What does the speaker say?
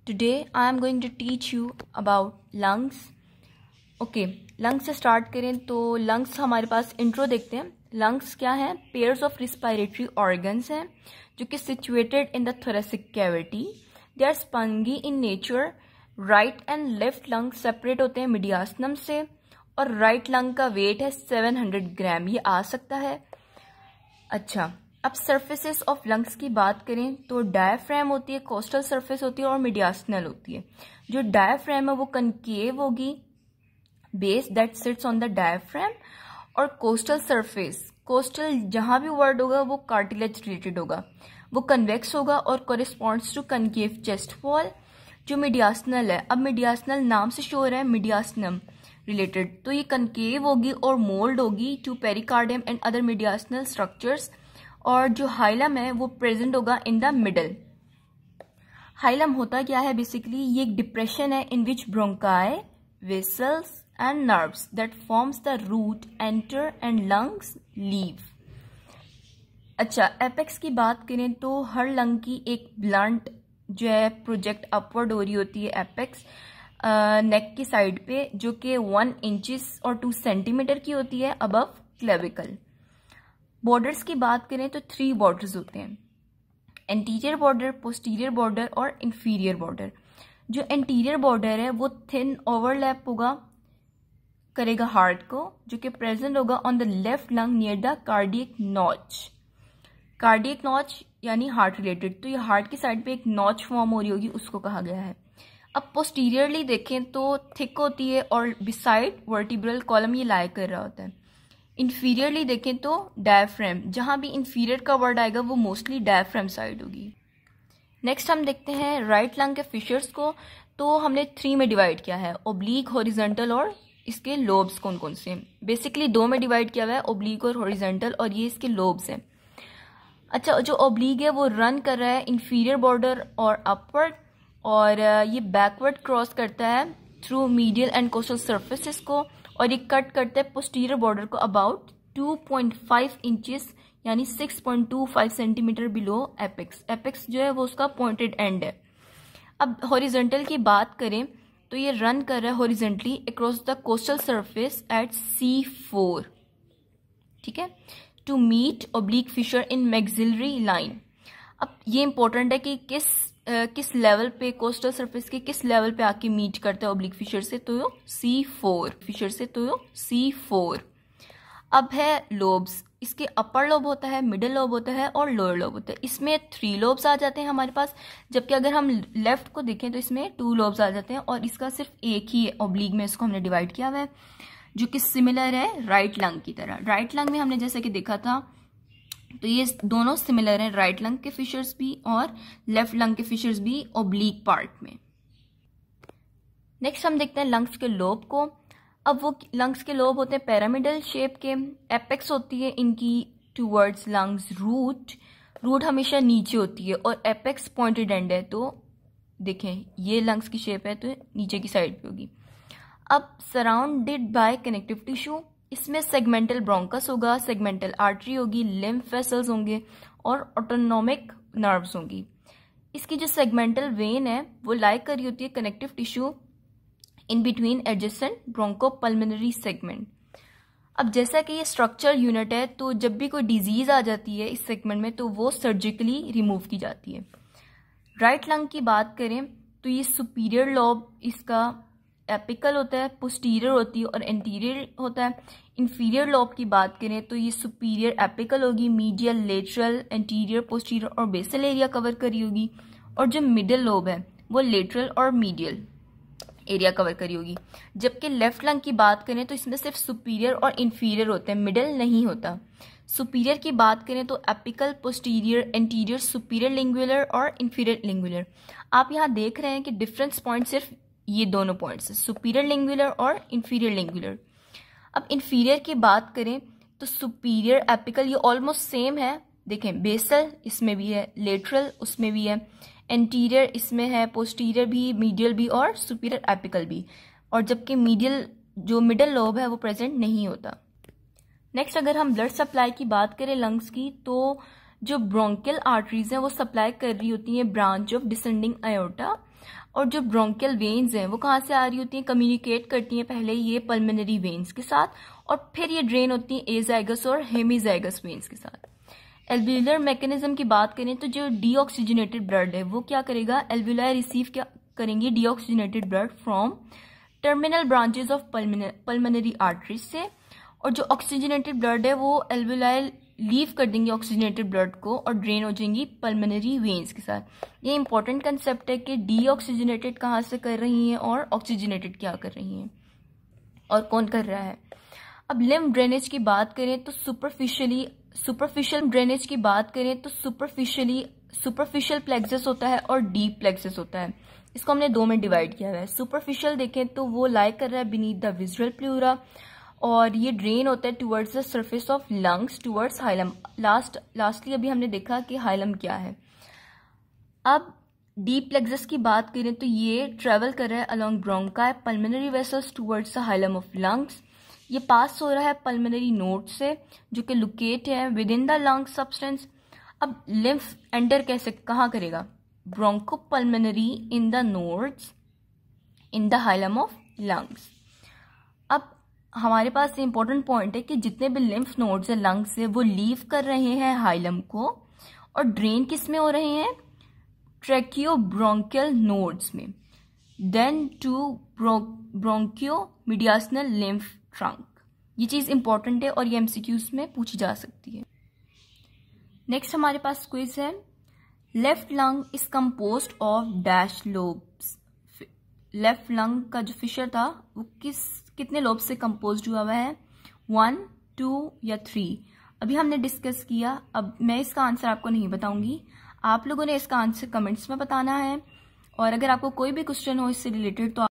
Today I am going to teach you about lungs. Okay, lungs से start करें तो lungs हमारे पास intro देखते हैं. लंग्स क्या है? पेयर्स ऑफ रिस्पायरेटरी ऑर्गन्स हैं जो कि situated in the thoracic cavity. They are spongy in nature. Right and left lung separate होते हैं मीडियास्टम से और राइट लंग का वेट है 700 ग्राम. ये आ सकता है. अच्छा, अब सरफेसेस ऑफ लंग्स की बात करें तो डायफ्राम होती है, कोस्टल सरफेस होती है और मीडियास्टनल होती है. जो डायफ्राम है वो कनकेव होगी, base that sits on the diaphragm. और कोस्टल सरफेस, कोस्टल जहां भी वर्ड होगा वो कार्टिलेज रिलेटेड होगा, वो कन्वेक्स होगा और कोरिस्पॉन्ड्स टू कनकेव चेस्ट वॉल. जो मीडियास्टनल है, अब मीडियास्टनल नाम से शो हो रहा है मीडियास्टनम रिलेटेड, तो ये कनकेव होगी और मोल्ड होगी to pericardium and other mediastinal structures. और जो हाइलम है वो प्रेजेंट होगा इन द मिडल. हाइलम होता क्या है? बेसिकली ये एक डिप्रेशन है in which bronchi, vessels and nerves that forms the root enter and lungs leave. अच्छा, एपेक्स की बात करें तो हर लंग की एक ब्लंट जो है प्रोजेक्ट अपवर्ड हो रही होती है एपेक्स नेक की साइड पे, जो कि 1 इंचेस और 2 सेंटीमीटर की होती है अबव क्लेविकल. बॉर्डर्स की बात करें तो 3 बॉर्डर्स होते हैं: एंटीरियर बॉर्डर, पोस्टीरियर बॉर्डर और इंफीरियर बॉर्डर. जो एंटीरियर बॉर्डर है वो थिन ओवरलैप होगा करेगा हार्ट को, जो कि प्रेजेंट होगा on the left lung near the cardiac notch. Cardiac notch यानी हार्ट रिलेटेड, तो ये हार्ट की साइड पे एक नॉच फॉर्म हो रही होगी, उसको कहा गया है. अब पोस्टीरियरली देखें तो थिक होती है और बिसाइड वर्टिब्रल कॉलम ये लाई कर रहा होता है. इंफीरियरली देखें तो डायफ्राम, जहां भी इंफीरियर का वर्ड आएगा वो मोस्टली डायफ्राम साइड होगी. नेक्स्ट हम देखते हैं राइट लंग के फिशर्स को. तो हमने 3 में डिवाइड किया है, ओब्लीक, हॉरिजॉन्टल और इसके लोब्स कौन कौन से. बेसिकली 2 में डिवाइड किया हुआ है, ओब्लीक और हॉरिजॉन्टल, और ये इसके लोब्स हैं. अच्छा, जो ओब्लीक है वो रन कर रहा है इंफीरियर बॉर्डर और अपवर्ड, और ये बैकवर्ड क्रॉस करता है through medial and coastal surfaces को, और ये कट करते हैं पोस्टीरियर बॉर्डर को अबाउट 2.5 इंचेस यानी 6.25 सेंटीमीटर बिलो एपेक्स. एपेक्स जो है वो उसका पॉइंटेड एंड है. अब हॉरिजॉन्टल की बात करें तो ये रन कर रहा है horizontally across the coastal surface at C4, ठीक है, to meet oblique fissure in maxillary line. अब ये इंपॉर्टेंट है कि किस लेवल पे, कोस्टल सरफेस के किस लेवल पे आके मीट करता है ओब्लिक फिशर से, तो C4 फिशर से, तो C4. अब है लोब्स. इसके अपर लोब होता है, मिडिल लोब होता है और लोअर लोब होता है. इसमें 3 लोब्स आ जाते हैं हमारे पास, जबकि अगर हम लेफ्ट को देखें तो इसमें 2 लोब्स आ जाते हैं, और इसका सिर्फ एक ही ओब्लिक में इसको हमने डिवाइड किया हुआ है, जो कि सिमिलर है राइट लंग की तरह. राइट लंग में हमने जैसे कि देखा था, तो ये दोनों सिमिलर हैं, राइट लंग के फिशर्स भी और लेफ्ट लंग के फिशर्स भी ओब्लीक पार्ट में. नेक्स्ट हम देखते हैं लंग्स के लोब को. अब वो लंग्स के लोब होते हैं पैरामिडल शेप के. एपेक्स होती है इनकी टूवर्ड्स लंग्स. रूट हमेशा नीचे होती है और एपेक्स पॉइंटेड एंड है, तो देखें ये लंग्स की शेप है तो नीचे की साइड पे होगी. अब सराउंडेड बाय कनेक्टिव टिश्यू, इसमें सेगमेंटल ब्रोंकस होगा, सेगमेंटल आर्टरी होगी, लिम्फ वेसल्स होंगे और ऑटोनोमिक नर्व्स होंगी. इसकी जो सेगमेंटल वेन है वो लाई कर रही होती है connective tissue in between adjacent bronchopulmonary segment. अब जैसा कि ये स्ट्रक्चरल यूनिट है, तो जब भी कोई डिजीज आ जाती है इस सेगमेंट में तो वो सर्जिकली रिमूव की जाती है. राइट लंग की बात करें तो ये सुपीरियर लोब इसका एपिकल होता है, पोस्टीरियर होती है और एंटीरियर होता है. इंफीरियर लोब की बात करें तो ये सुपीरियर एपिकल होगी, मीडियल, लेटरल, एंटीरियर, पोस्टीरियर और बेसल एरिया कवर करी होगी. और जो मिडिल लोब है वो लेटरल और मीडियल एरिया कवर करी होगी. जबकि लेफ्ट लंग की बात करें तो इसमें सिर्फ सुपीरियर और इंफीरियर होते हैं, मिडिल नहीं होता. सुपीरियर की बात करें तो apical, posterior, anterior, superior lingular और इंफीरियर लिंगुलर. आप यहाँ देख रहे हैं कि डिफरेंस पॉइंट सिर्फ ये दोनों पॉइंट्स, सुपीरियर लिंगुलर और इंफीरियर लिंगुलर. अब इंफीरियर की बात करें तो सुपीरियर एपिकल ये ऑलमोस्ट सेम है. देखें बेसल इसमें भी है, लेटरल उसमें भी है, एंटीरियर इसमें है, पोस्टीरियर भी, मीडियल भी और सुपीरियर एपिकल भी. और जबकि मीडियल जो मिडिल लोब है वो प्रेजेंट नहीं होता. नेक्स्ट अगर हम ब्लड सप्लाई की बात करें लंग्स की, तो जो ब्रोंकियल आर्टरीज हैं वो सप्लाई कर रही होती हैं ब्रांच ऑफ डिसेंडिंग आयोटा, और जो ब्रोंकियल वेन्स हैं वो कहाँ से आ रही होती हैं, कम्युनिकेट करती हैं पहले ये पल्मोनरी वेन्स के साथ और फिर ये ड्रेन होती हैं एजाइगस और हेमीजाइगस वेन्स के साथ। एल्व्यूलर मैकेनिज्म की बात करें तो जो डीऑक्सीजनेटेड ब्लड है वो क्या करेगा, एल्व्यूलाई रिसीव क्या करेंगे deoxygenated blood from terminal branches of pulmonary arteries से, और जो ऑक्सीजनेटेड ब्लड है वो एल्व्यूलाई लीव कर देंगे ऑक्सीजनेटेड ब्लड को और ड्रेन हो जाएंगी पल्मोनरी वेन्स के साथ। ये इंपॉर्टेंट कंसेप्ट है कि डीऑक्सीजनेटेड कहाँ से कर रही हैं और ऑक्सीजनेटेड क्या कर रही हैं और कौन कर रहा है। अब लिम्फ ड्रेनेज की बात करें तो सुपरफिशियल ड्रेनेज की बात करें तो सुपरफिशियल प्लेक्सस होता है और डीप प्लेक्सस होता है। इसको हमने दो में डिवाइड किया हुआ है। सुपरफिशियल देखें तो वो लाई कर रहा है बीनीथ द विजुअल प्लूरा और ये ड्रेन होता है towards the surface of lungs towards hilum. Lastly अभी हमने देखा कि हाइलम क्या है। अब डीप प्लेक्सस की बात करें तो ये ट्रेवल कर रहा है along bronchi pulmonary vessels towards the hilum of lungs. ये पास हो रहा है पल्मोनरी नोड से जो कि लोकेट है with in the lung substance. अब लिम्फ एंटर कैसे कहाँ करेगा, bronchopulmonary in the nodes in the hilum of lungs. अब हमारे पास इंपॉर्टेंट पॉइंट है कि जितने भी लिम्फ नोड्स है लंग्स से वो लीव कर रहे हैं हाइलम को और ड्रेन किस में हो रहे हैं, ट्रैकियोब्रोंकियल नोड्स में, देन टू ब्रोंकियोमीडियास्नल लिम्फ ट्रंक। ये चीज इंपॉर्टेंट है और ये एमसीक्यूज में पूछी जा सकती है। नेक्स्ट हमारे पास क्विज है, left lung is composed of dash lobes. Left lung का जो फिशर था वो कितने लोब से कंपोज्ड हुआ है, 1, 2 या 3। अभी हमने डिस्कस किया। अब मैं इसका आंसर आपको नहीं बताऊंगी, आप लोगों ने इसका आंसर कमेंट्स में बताना है और अगर आपको कोई भी क्वेश्चन हो इससे रिलेटेड तो